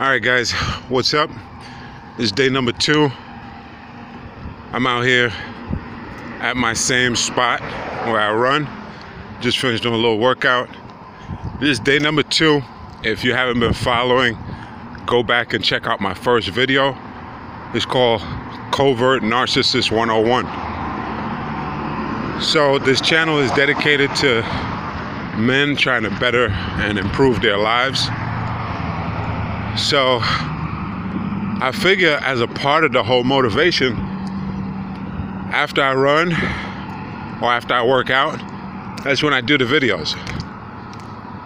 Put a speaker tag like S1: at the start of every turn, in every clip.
S1: Alright guys, what's up? This is day number 2. I'm out here at my same spot where I run. Just finished doing a little workout. This is day number 2. If you haven't been following, go back and check out my first video. It's called Covert Narcissist 101. So this channel is dedicated to men trying to better and improve their lives. So I figure as a part of the whole motivation, after I run or after I work out, that's when I do the videos.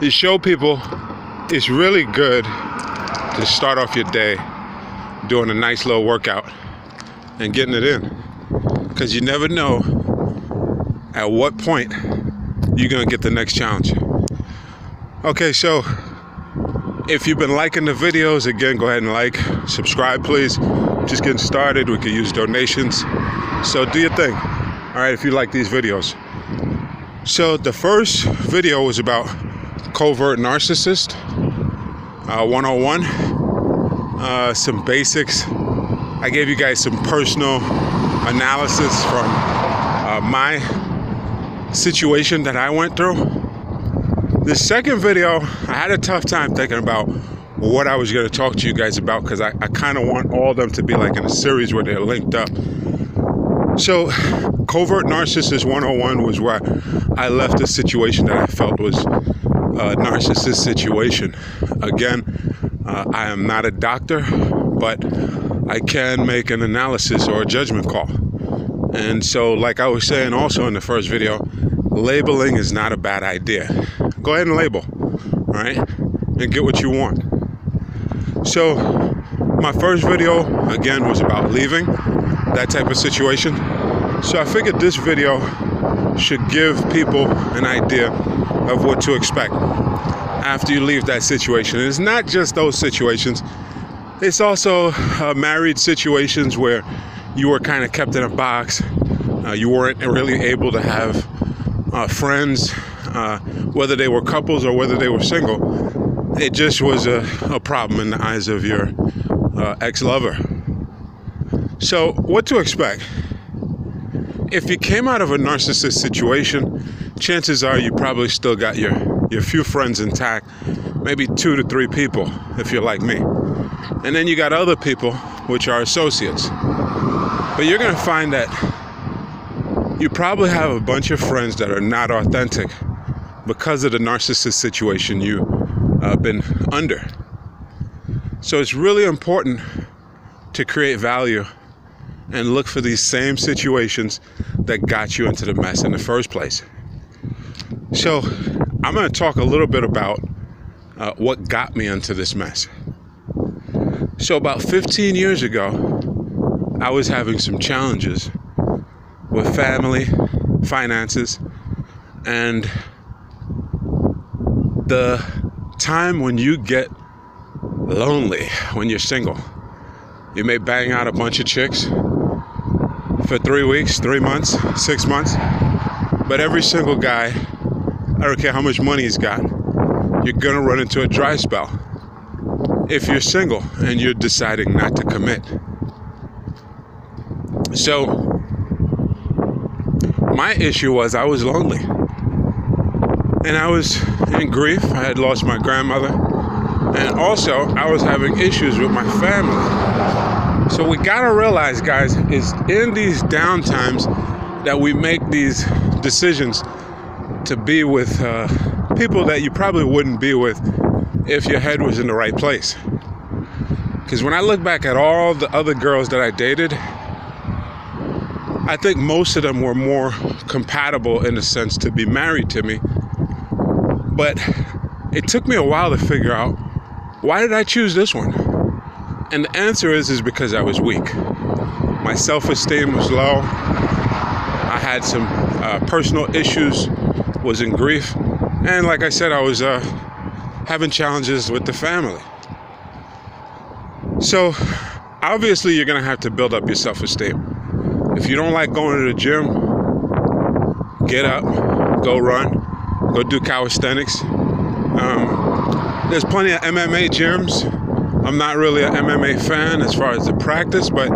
S1: You show people it's really good to start off your day doing a nice little workout and getting it in, because you never know at what point you're gonna get the next challenge. Okay, so if you've been liking the videos, again, go ahead and like, subscribe, please. Just getting started. We could use donations. So do your thing, all right, if you like these videos. So the first video was about Covert Narcissist 101. Some basics. I gave you guys some personal analysis from my situation that I went through. The second video, I had a tough time thinking about what I was going to talk to you guys about, because I kind of want all of them to be like in a series where they're linked up. So Covert Narcissist 101 was where I left a situation that I felt was a narcissist situation. Again, I am not a doctor, but I can make an analysis or a judgment call. And so, like I was saying also in the first video, labeling is not a bad idea. Go ahead and label, all right, and get what you want. So my first video, again, was about leaving, that type of situation. So I figured this video should give people an idea of what to expect after you leave that situation. And it's not just those situations. It's also married situations where you were kind of kept in a box. You weren't really able to have friends, whether they were couples or whether they were single. It just was a problem in the eyes of your ex-lover. So what to expect? If you came out of a narcissist situation, chances are you probably still got your few friends intact, maybe 2 to 3 people if you're like me. And then you got other people, which are associates. But you're gonna find that you probably have a bunch of friends that are not authentic because of the narcissist situation you've been under. So it's really important to create value and look for these same situations that got you into the mess in the first place. So I'm going to talk a little bit about what got me into this mess. So about 15 years ago, I was having some challenges with family, finances, and the time when you get lonely when you're single. You may bang out a bunch of chicks for 3 weeks, 3 months, 6 months, but every single guy, I don't care how much money he's got, you're gonna run into a dry spell if you're single and you're deciding not to commit. So my issue was I was lonely, and I was in grief. I had lost my grandmother, and also I was having issues with my family. So we gotta realize, guys, is in these downtimes that we make these decisions to be with people that you probably wouldn't be with if your head was in the right place. Because when I look back at all the other girls that I dated, I think most of them were more compatible in a sense to be married to me. But it took me a while to figure out, why did I choose this one? And the answer is because I was weak. My self-esteem was low. I had some personal issues, was in grief. And like I said, I was having challenges with the family. So obviously you're gonna have to build up your self-esteem. If you don't like going to the gym, get up, go run, go do calisthenics. There's plenty of MMA gyms I'm not really an MMA fan as far as the practice, but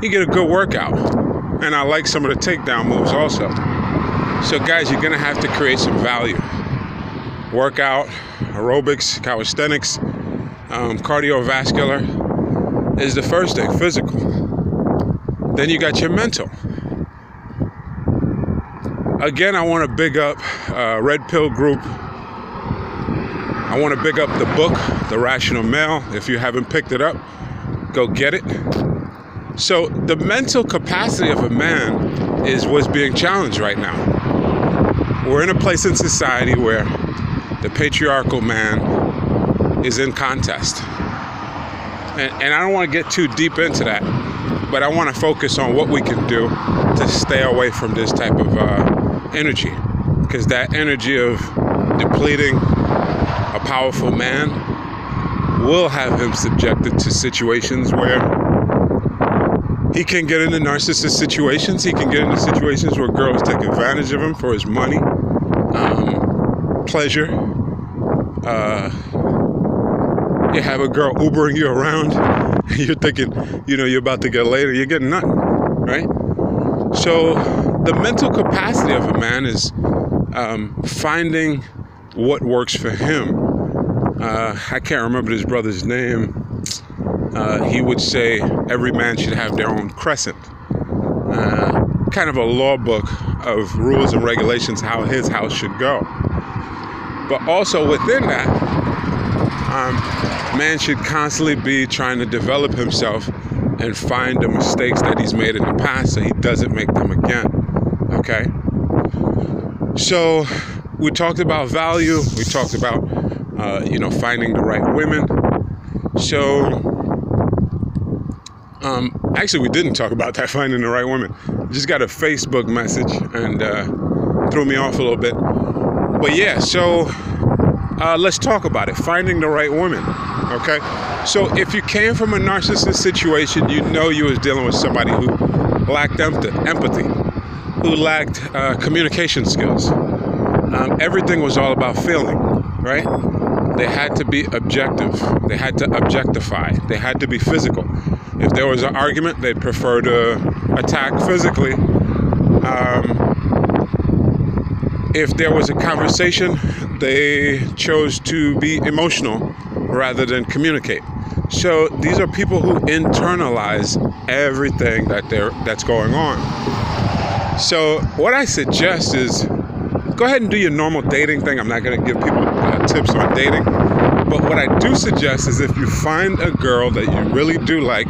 S1: you get a good workout. And I like some of the takedown moves also. So guys, you're gonna have to create some value. Workout, aerobics, calisthenics, cardiovascular is the first thing, physical. Then you got your mental. Again, I want to big up Red Pill Group. I want to big up the book, The Rational Male. If you haven't picked it up, go get it. So the mental capacity of a man is what's being challenged right now. We're in a place in society where the patriarchal man is in contest. And I don't want to get too deep into that, but I want to focus on what we can do to stay away from this type of energy. Because that energy of depleting a powerful man will have him subjected to situations where he can get into narcissist situations. He can get into situations where girls take advantage of him for his money, pleasure. You have a girl Ubering you around. You're thinking, you're about to get laid, you're getting nothing, right? So the mental capacity of a man is finding what works for him. I can't remember this brother's name. He would say every man should have their own crescent. Kind of a law book of rules and regulations how his house should go. But also within that, man should constantly be trying to develop himself and find the mistakes that he's made in the past so he doesn't make them again. Okay? So we talked about value. We talked about, finding the right women. So, actually, we didn't talk about that, finding the right women. Just got a Facebook message and threw me off a little bit. But yeah, so let's talk about it. Finding the right woman. Okay? So if you came from a narcissist situation, you was dealing with somebody who lacked empathy, who lacked communication skills. Everything was all about feeling, right? They had to be objective. They had to objectify. They had to be physical. If there was an argument, they'd prefer to attack physically. If there was a conversation, they chose to be emotional rather than communicate. So these are people who internalize everything that's going on. So what I suggest is go ahead and do your normal dating thing. I'm not going to give people tips on dating. But what I do suggest is if you find a girl that you really do like,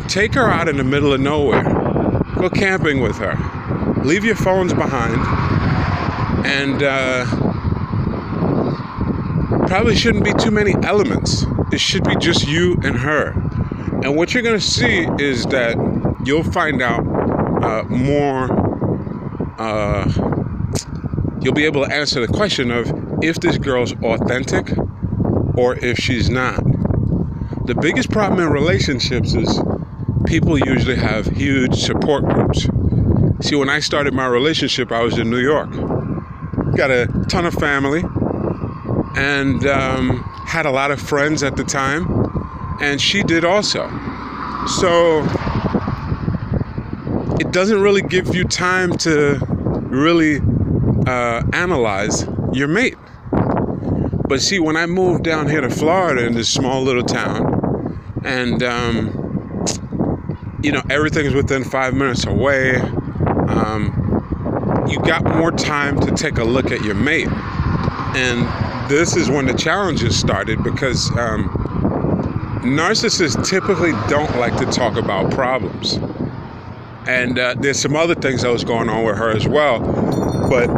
S1: take her out in the middle of nowhere. Go camping with her. Leave your phones behind. And probably shouldn't be too many elements. It should be just you and her. And what you're going to see is that you'll find out more. You'll be able to answer the question of if this girl's authentic or if she's not. The biggest problem in relationships is people usually have huge support groups. See, when I started my relationship, I was in New York. Got a ton of family and had a lot of friends at the time, and she did also. So it doesn't really give you time to really analyze your mate. But see, when I moved down here to Florida in this small little town, and everything's within 5 minutes away, you got more time to take a look at your mate. And this is when the challenges started, because narcissists typically don't like to talk about problems. And there's some other things that was going on with her as well. But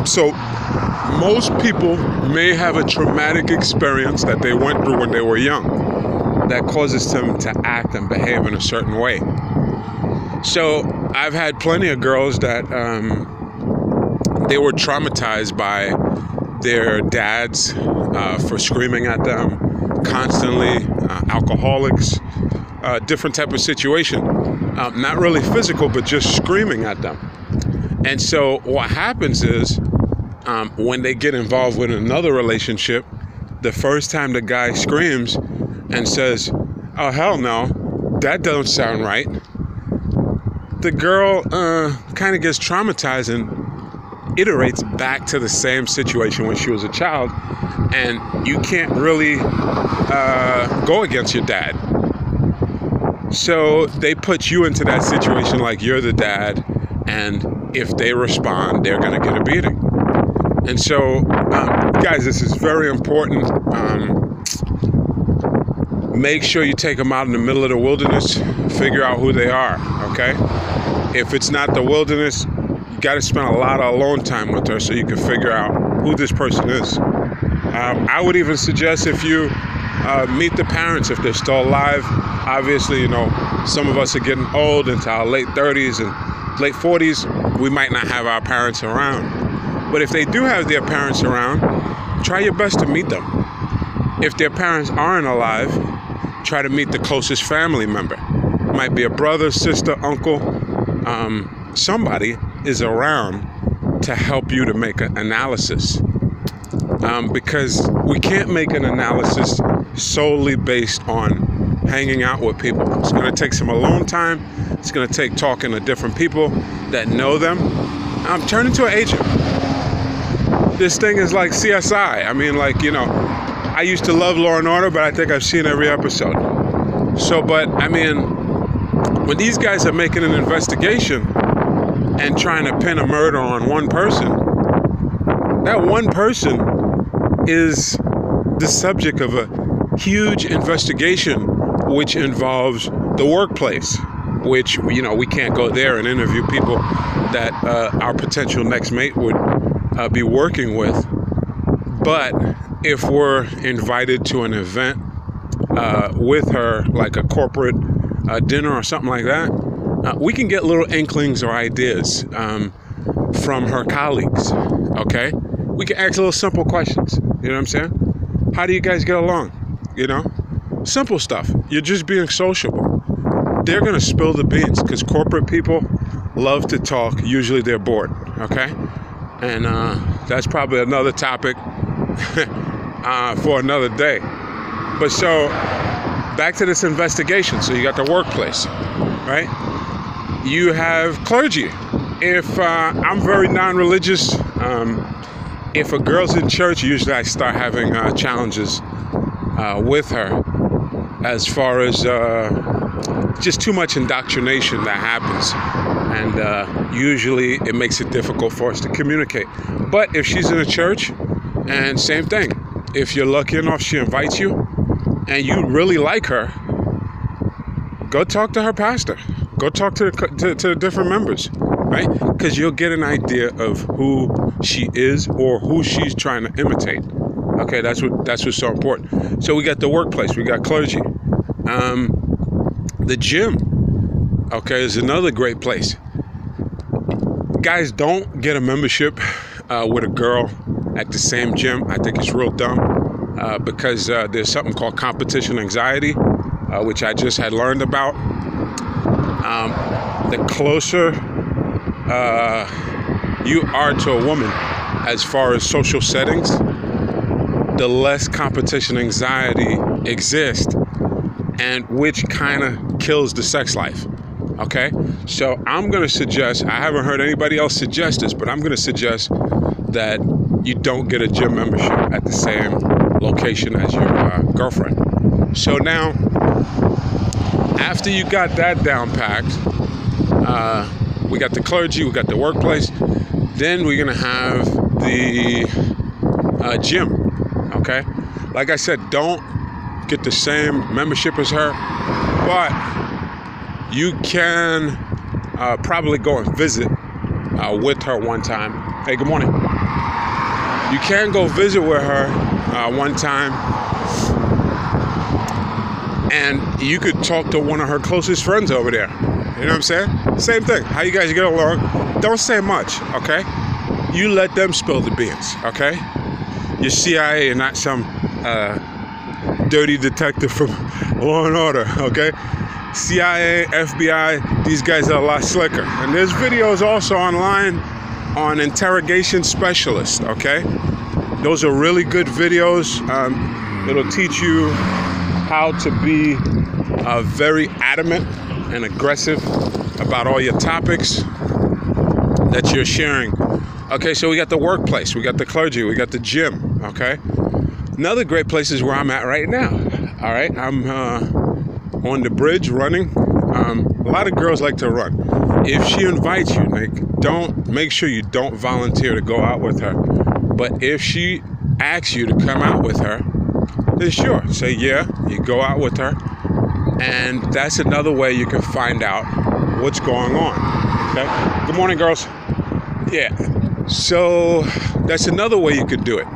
S1: so most people may have a traumatic experience that they went through when they were young that causes them to act and behave in a certain way. So I've had plenty of girls that they were traumatized by their dads for screaming at them constantly, alcoholics, different type of situation. Not really physical, but just screaming at them. And so what happens is when they get involved with another relationship, the first time the guy screams and says, "Oh, hell no, that doesn't sound right," the girl kind of gets traumatized and iterates back to the same situation when she was a child, and you can't really go against your dad. So they put you into that situation like you're the dad, and if they respond, they're going to get a beating. And so, guys, this is very important. Make sure you take them out in the middle of the wilderness, figure out who they are, okay? If it's not the wilderness, you got to spend a lot of alone time with her so you can figure out who this person is. I would even suggest if you meet the parents if they're still alive. Obviously, you know, some of us are getting old into our late 30s and late 40s. We might not have our parents around. But if they do have their parents around, try your best to meet them. If their parents aren't alive, try to meet the closest family member. Might be a brother, sister, uncle. Somebody is around to help you to make an analysis. Because we can't make an analysis solely based on hanging out with people. It's going to take some alone time. It's going to take talking to different people that know them. Turn into an agent. This thing is like CSI. I mean, like, you know, I used to love Law and Order, but I think I've seen every episode. So, but I mean, when these guys are making an investigation and trying to pin a murder on one person, that one person is the subject of a huge investigation which involves the workplace, which, you know, we can't go there and interview people that our potential next mate would be working with. But if we're invited to an event with her, like a corporate dinner or something like that, we can get little inklings or ideas from her colleagues, okay? We can ask little simple questions, you know what I'm saying? How do you guys get along? You know? Simple stuff. You're just being sociable. They're going to spill the beans because corporate people love to talk. Usually they're bored, okay? And that's probably another topic for another day. But so, back to this investigation. So you got the workplace, right? You have clergy. If I'm very non-religious, if a girl's in church, usually I start having challenges with her as far as just too much indoctrination that happens. And usually it makes it difficult for us to communicate. But if she's in a church, and same thing, if you're lucky enough she invites you and you really like her, go talk to her pastor. Go talk to the different members, right? Because you'll get an idea of who she is or who she's trying to imitate. Okay, that's what's so important. So we got the workplace, we got clergy. The gym, okay, is another great place. Guys, don't get a membership with a girl at the same gym. I think it's real dumb because there's something called competition anxiety, which I just had learned about. The closer you are to a woman as far as social settings, the less competition anxiety exists, and which kind of kills the sex life. Okay, so I'm going to suggest, I haven't heard anybody else suggest this, but I'm going to suggest that you don't get a gym membership at the same location as your girlfriend. So now, after you got that down packed, we got the clergy, we got the workplace, then we're going to have the gym. Okay, like I said, don't get the same membership as her, but you can probably go and visit with her one time. Hey, good morning. You can go visit with her one time, and you could talk to one of her closest friends over there. You know what I'm saying? Same thing. How you guys get along? Don't say much, okay? You let them spill the beans, okay? You're CIA and not some dirty detective from Law and Order, okay? CIA, FBI, these guys are a lot slicker. And there's videos also online on interrogation specialists, okay? Those are really good videos. It'll teach you how to be very adamant and aggressive about all your topics that you're sharing. Okay, so we got the workplace, we got the clergy, we got the gym, okay? Another great place is where I'm at right now, all right? I'm on the bridge running. A lot of girls like to run. If she invites you, Nick, make sure you don't volunteer to go out with her. But if she asks you to come out with her, then sure, say yeah, you go out with her. And that's another way you can find out what's going on, okay? Good morning, girls. Yeah, so that's another way you could do it.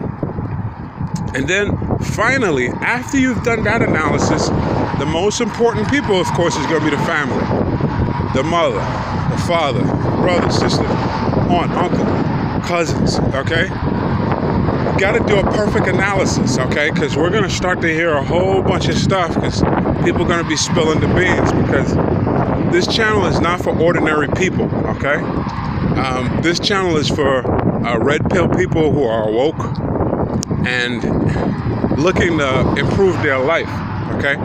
S1: And then finally, after you've done that analysis, the most important people, of course, is going to be the family. The mother, the father, brother, sister, aunt, uncle, cousins, okay? You got to do a perfect analysis, okay? Because we're going to start to hear a whole bunch of stuff because people are going to be spilling the beans because this channel is not for ordinary people, okay? This channel is for red pill people who are awoke and looking to improve their life, okay?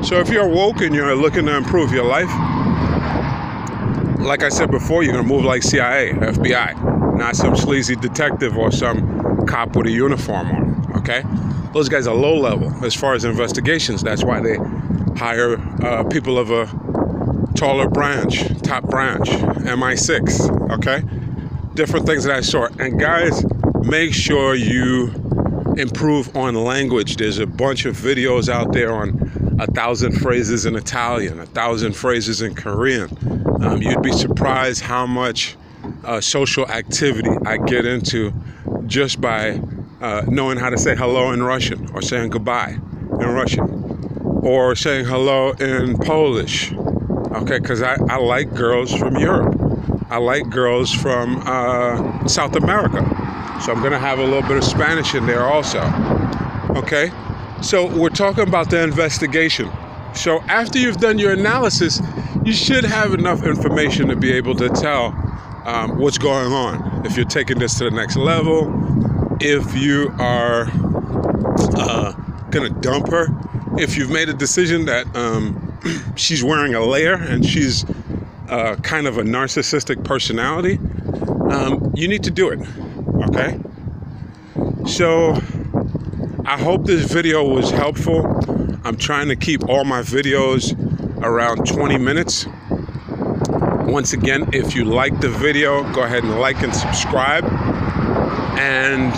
S1: So if you're woke and you're looking to improve your life, like I said before, you're gonna move like CIA, FBI, not some sleazy detective or some cop with a uniform on, okay? Those guys are low level as far as investigations. That's why they hire people of a taller branch, top branch, MI6, okay? Different things of that sort. And guys, make sure you improve on language. There's a bunch of videos out there on 1,000 phrases in Italian, 1,000 phrases in Korean. You'd be surprised how much social activity I get into just by knowing how to say hello in Russian, or saying goodbye in Russian, or saying hello in Polish. Okay, because I like girls from Europe. I like girls from South America. So I'm going to have a little bit of Spanish in there also. Okay, so we're talking about the investigation. So after you've done your analysis, you should have enough information to be able to tell what's going on. If you're taking this to the next level, if you are going to dump her, if you've made a decision that she's wearing a layer and she's kind of a narcissistic personality, you need to do it, okay? So I hope this video was helpful. I'm trying to keep all my videos around 20 minutes. Once again, if you like the video, go ahead and like and subscribe. And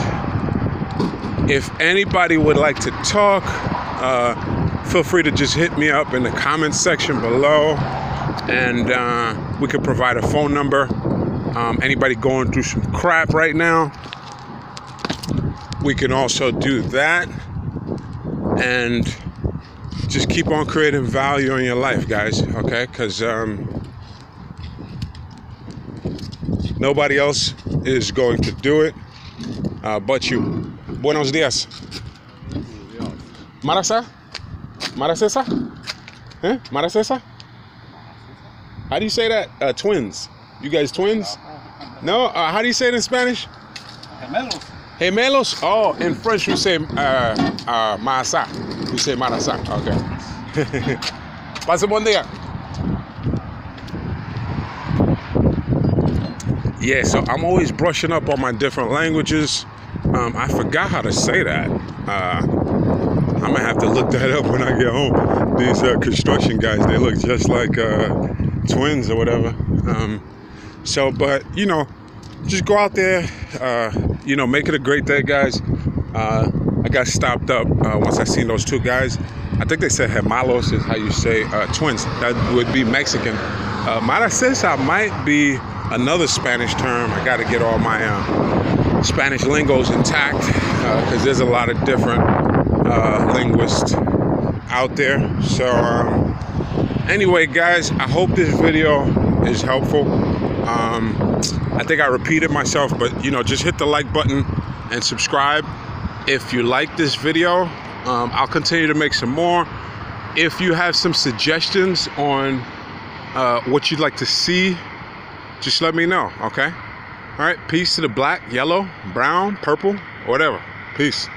S1: if anybody would like to talk, feel free to just hit me up in the comments section below, and we could provide a phone number. Anybody going through some crap right now, we can also do that. And just keep on creating value in your life, guys, okay? Because nobody else is going to do it but you. Buenos días. Marasa? Maracesa? Huh? Maracesa? How do you say that? Twins. You guys twins? No? How do you say it in Spanish?
S2: Gemelos.
S1: Gemelos? Oh, in French we say Marasa. We say Marasa. Okay. Pase buen día. Yeah, so I'm always brushing up on my different languages. I forgot how to say that. I'm gonna have to look that up when I get home. These construction guys, they look just like twins or whatever. But you know, just go out there, you know, make it a great day, guys. I got stopped up once I seen those two guys. I think they said gemelos is how you say twins. That would be Mexican. Maracesa might be another Spanish term. I got to get all my Spanish lingos intact because there's a lot of different linguists out there. So anyway, guys, I hope this video is helpful. I think I repeated myself, but you know, just hit the like button and subscribe. If you like this video, I'll continue to make some more. If you have some suggestions on what you'd like to see, just let me know, okay? All right, peace to the black, yellow, brown, purple, whatever. Peace.